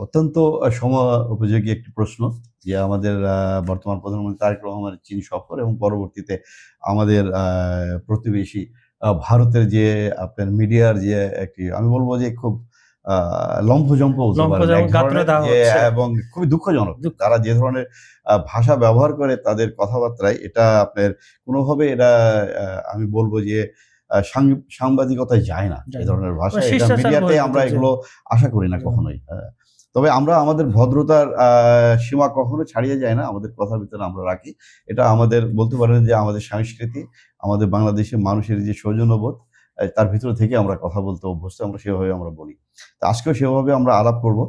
অত্যন্ত সময় উপযোগী একটি প্রশ্ন যে আমাদের বর্তমান প্রধানমন্ত্রী তারেক রহমানের চীন সফর এবং পরবর্তীতে আমাদের প্রতিবেশী ভারতের যে আপনার মিডিয়ার যে একটি আমি বলবো যে খুব লম্ফজম্প বলতে পারেন এক ধরনের যে এবং খুবই দুঃখজনক তারা যে ধরনের ভাষা ব্যবহার করে তাদের কথাবার্তায় এটা আপনার কোনোভাবে এটা আমি বলবো যে সাংবাদিকতায় যায় না এই ধরনের ভাষা এটা মিডিয়াতে আমরা এগুলো আশা করি না কখনোই। তবে আমরা আমাদের ভদ্রতার সীমা কখনো ছাড়িয়ে যায় না, আমাদের কথার ভিতরে আমরা রাখি। এটা আমাদের বলতে পারেন যে আমাদের সংস্কৃতি, আমাদের বাংলাদেশের মানুষের যে সৌজন্যবোধ তার ভিতর থেকে আমরা কথা বলতে অভ্যস্ত, আমরা সেভাবে আমরা বলি। তো আজকেও সেভাবে আমরা আলাপ করব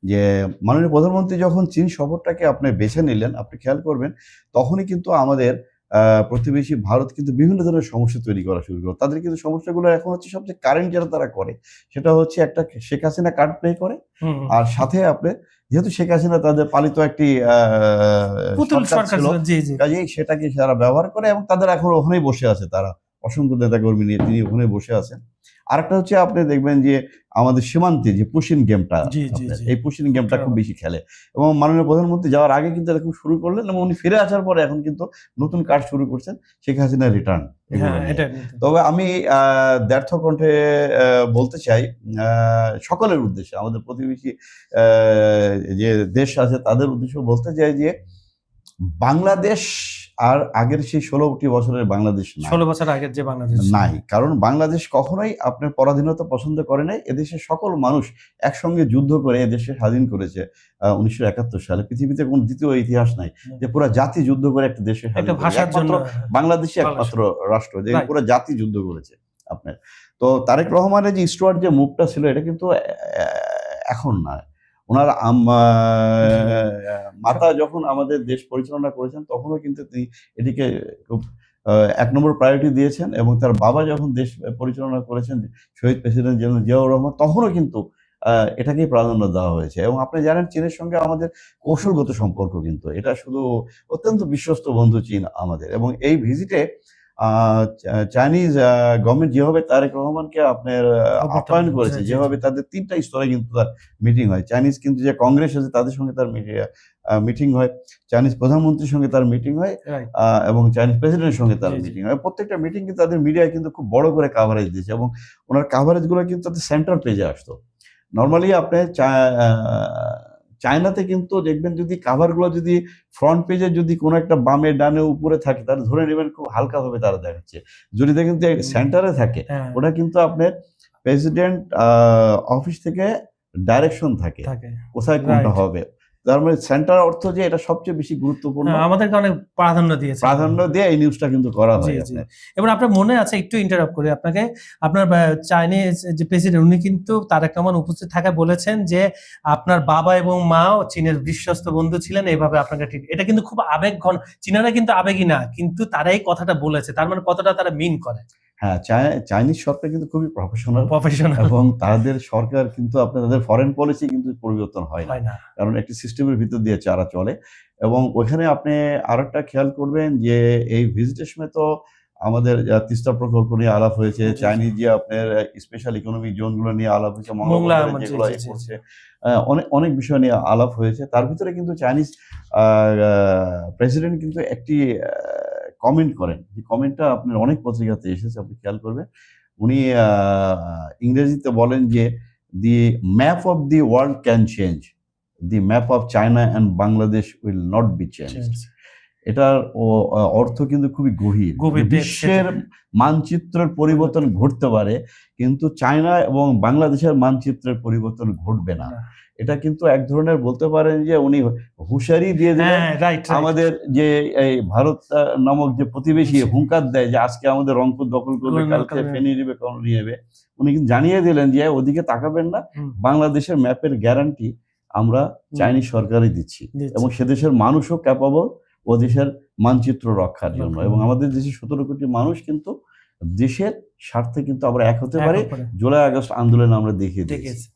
যে মাননীয় প্রধানমন্ত্রী যখন চীন সফরটাকে আপনি বেছে নিলেন, আপনি খেয়াল করবেন তখনই কিন্তু আমাদের প্রতিবেশী ভারত কিন্তু বিভিন্ন ধরনের সমস্যা তৈরি করা শুরু করলো। তাদের কিন্তু সমস্যাগুলো এখন হচ্ছে সবচেয়ে কারেন্ট যেটা তারা করে সেটা হচ্ছে একটা শেখ হাসিনা কার্ড প্লে করে, আর সাথে আপনি যেহেতু শেখ হাসিনা তাদের পালিত একটি সরকার ছিল, কাজেই সেটাকে তারা ব্যবহার করে এবং তাদের এখন ওখানেই বসে আছে, তারা অসংখ্য নেতাকর্মী নিয়ে তিনি ওখানে বসে আছেন। আরেকটা হচ্ছে আপনি দেখবেন যে আমাদের সীমান্তে যে পুশিন গেমটা, এই পুশিন গেমটা খুব বেশি খেলে এবং মাননীয় প্রধানমন্ত্রী যাওয়ার আগে কিন্তু এরকম শুরু করলেন এবং উনি ফিরে আসার পরে এখন কিন্তু নতুন কাজ শুরু করছেন শেখ হাসিনা রিটার্ন। তবে আমি দ্ব্যর্থ কণ্ঠে বলতে চাই সকলের উদ্দেশ্যে, আমাদের প্রতিবেশী যে দেশ আছে তাদের উদ্দেশ্যে বলতে চাই যে বাংলাদেশ আর আগের সেই 16টি বছরের বাংলাদেশ 16 বছর আগের যে বাংলাদেশ নাই, কারণ বাংলাদেশ কখনোই আপনার পরাধীনতা পছন্দ করে নাই। এদেশের সকল মানুষ একসঙ্গে যুদ্ধ করে এদেশে স্বাধীন করেছে 1971 সালে। পৃথিবীতে কোন দ্বিতীয় ইতিহাস নাই যে পুরো জাতি যুদ্ধ করে একটা দেশে স্বাধীন করেছে, একমাত্র বাংলাদেশই একমাত্র রাষ্ট্র যে পুরো জাতি যুদ্ধ করেছে আপনার। তো তারেক রহমানের যে স্টুয়ার্ট যে মুভটা ছিল এটা কিন্তু এখন নয়, ওনার মাতা যখন আমাদের দেশ পরিচালনা করেছেন তখনও কিন্তু তিনি এটিকে খুব 1 নম্বর প্রায়োরিটি দিয়েছেন এবং তার বাবা যখন দেশ পরিচালনা করেছেন শহীদ প্রেসিডেন্ট জেনারেল জিয়াউর রহমান তখনও কিন্তু এটাকেই প্রাধান্য দেওয়া হয়েছে। এবং আপনি জানেন চীনের সঙ্গে আমাদের কৌশলগত সম্পর্ক, কিন্তু এটা শুধু অত্যন্ত বিশ্বস্ত বন্ধু চীন আমাদের। এবং এই ভিজিটে চাইনিজ গভর্নমেন্ট যেভাবে তারেক রহমানকে আপনার আপ্যায়ন করেছে, যেভাবে তাদের 3টা স্তরে কিন্তু তার মিটিং হয়, চাইনিজ কিন্তু যে কংগ্রেস আছে তাদের সঙ্গে তার মিটিং হয়, চাইনিজ প্রধানমন্ত্রীর সঙ্গে তার মিটিং হয় এবং চাইনিজ প্রেসিডেন্টের সঙ্গে তার মিটিং হয়। প্রত্যেকটা মিটিং কিন্তু তাদের মিডিয়ায় কিন্তু খুব বড় করে কাভারেজ দিয়েছে এবং ওনার কাভারেজগুলো কিন্তু তাদের সেন্ট্রাল পেজে আসতো। নর্মালি আপনি চায়নাতে কিন্তু দেখবেন যদি কাভারগুলো যদি ফ্রন্ট পেজে যদি কোনো একটা বামে ডানে উপরে থাকে তাহলে ধরে নেবেন খুব হালকাভাবে তারা দেখাচ্ছে। যদি দেখেন যে সেন্টারে থাকে ওটা কিন্তু আপনার প্রেসিডেন্ট অফিস থেকে ডাইরেকশন থাকে কোথায় কোনটা হবে। তার মানে সেন্টার অর্থ যে এটা সবচেয়ে বেশি গুরুত্বপূর্ণ, আমাদেরকে অনেক প্রাধান্য দিয়ে এই নিউজটা কিন্তু করা হয়। এবং আপনার মনে আছে, একটু ইন্টারাপ্ট করি আপনাকে, আপনার চাইনিজ যে প্রেসিডেন্ট উনি কিন্তু তারেক রহমান উপস্থিত থাকা বলেছেন যে আপনার বাবা এবং মাও চীনের বিশ্বস্ত বন্ধু ছিলেন, এইভাবে আপনাকে ঠিক, এটা কিন্তু খুব আবেগঘন, চীনারা কিন্তু আবেগী না, কিন্তু তারা এই কথাটা বলেছে, তার মানে কতটা তারা মিন করে। হ্যাঁ, চাইনিজ সরকার কিন্তু খুবই প্রফেশনাল এবং তাদের সরকার কিন্তু তাদের ফরেন পলিসি কিন্তু পরিবর্তন হয় না, কারণ একটি সিস্টেমের ভিতর দিয়ে চারা চলে। এবং ওখানে আপনি আরেকটা খেয়াল করবেন যে এই ভিজিটেশনে তো আমাদের তিস্তা প্রকল্প নিয়ে আলাপ হয়েছে, চাইনিজ যে আপনার স্পেশাল ইকোনমিক জোনগুলো নিয়ে আলাপ হয়েছে, যেগুলো করছে অনেক বিষয় নিয়ে আলাপ হয়েছে। তার ভিতরে কিন্তু চাইনিজ প্রেসিডেন্ট কিন্তু একটি কমেন্ট করেন, যে কমেন্টটা আপনার অনেক পত্রিকাতে এসেছে, আপনি খেয়াল করবেন। উনি ইংরেজিতে বলেন যে the map of the world can change, the map of China and Bangladesh will not be change. এটার অর্থ কিন্তু খুবই গভীর। বিশ্বের মানচিত্রের পরিবর্তন ঘটতে পারে কিন্তু চায়না এবং বাংলাদেশের মানচিত্রের পরিবর্তন ঘটবে না। এটা কিন্তু এক ধরনের বলতে পারেন যে উনি হুঁশিয়ারি দিয়ে দিলেন আমাদের যে এই ভারত নামক যে প্রতিবেশী হুঙ্কার দেয় যে আজকে আমাদের রংপুর দখল করবে, কালকে ফেনী নেবে, নিয়ে নেবে। উনি কিন্তু জানিয়ে দিলেন যে ওদিকে তাকাবেন না, বাংলাদেশের ম্যাপের গ্যারান্টি আমরা চাইনিজ সরকারই দিচ্ছি এবং সে দেশের মানুষও ক্যাপাবল ও দেশের মানচিত্র রক্ষার জন্য। এবং আমাদের দেশে 17 কোটি মানুষ কিন্তু দেশের স্বার্থে কিন্তু আমরা এক হতে পারি। জুলাই আগস্ট আন্দোলনে আমরা দেখিয়ে দিয়েছি।